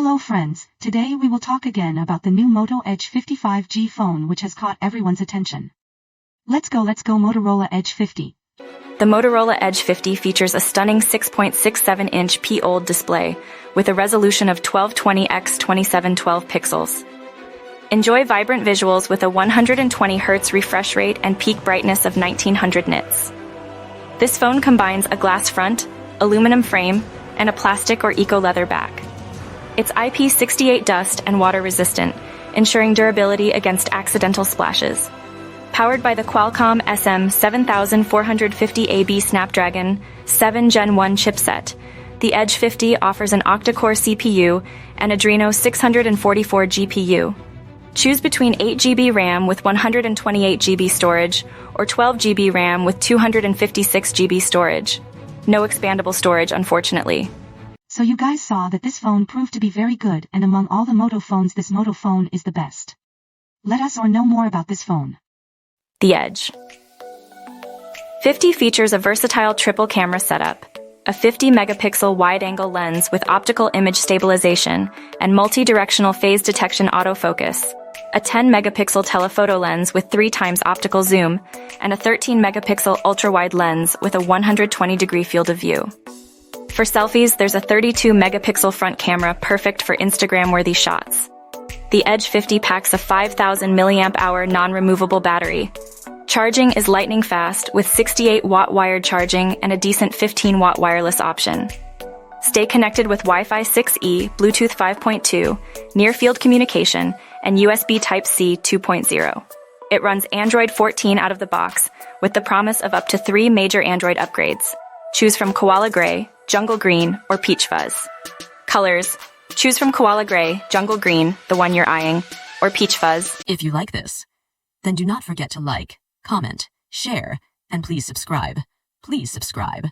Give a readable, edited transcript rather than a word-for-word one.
Hello friends, today we will talk again about the new Moto Edge 55G phone which has caught everyone's attention. Let's go Motorola Edge 50. The Motorola Edge 50 features a stunning 6.67-inch POLED display with a resolution of 1220x2712 pixels. Enjoy vibrant visuals with a 120 Hz refresh rate and peak brightness of 1900 nits. This phone combines a glass front, aluminum frame, and a plastic or eco-leather back. It's IP68 dust and water resistant, ensuring durability against accidental splashes. Powered by the Qualcomm SM7450AB Snapdragon 7 Gen 1 chipset, the Edge 50 offers an octa-core CPU and Adreno 644 GPU. Choose between 8 GB RAM with 128 GB storage or 12 GB RAM with 256 GB storage. No expandable storage, unfortunately. So you guys saw that this phone proved to be very good, and among all the Moto phones this Moto phone is the best. Let us know more about this phone. The Edge 50 features a versatile triple camera setup, a 50-megapixel wide-angle lens with optical image stabilization and multi-directional phase detection autofocus, a 10-megapixel telephoto lens with 3 times optical zoom, and a 13-megapixel ultra-wide lens with a 120-degree field of view. For selfies, there's a 32-megapixel front camera perfect for Instagram-worthy shots. The Edge 50 packs a 5,000 mAh non-removable battery. Charging is lightning fast with 68-watt wired charging and a decent 15-watt wireless option. Stay connected with Wi-Fi 6E, Bluetooth 5.2, near-field communication, and USB Type-C 2.0. It runs Android 14 out of the box, with the promise of up to 3 major Android upgrades. Choose from Koala Gray, Jungle Green, or Peach Fuzz. Colors: choose from Koala Gray, Jungle Green, the one you're eyeing, or Peach Fuzz. If you like this, then do not forget to like, comment, share, and please subscribe. Please subscribe.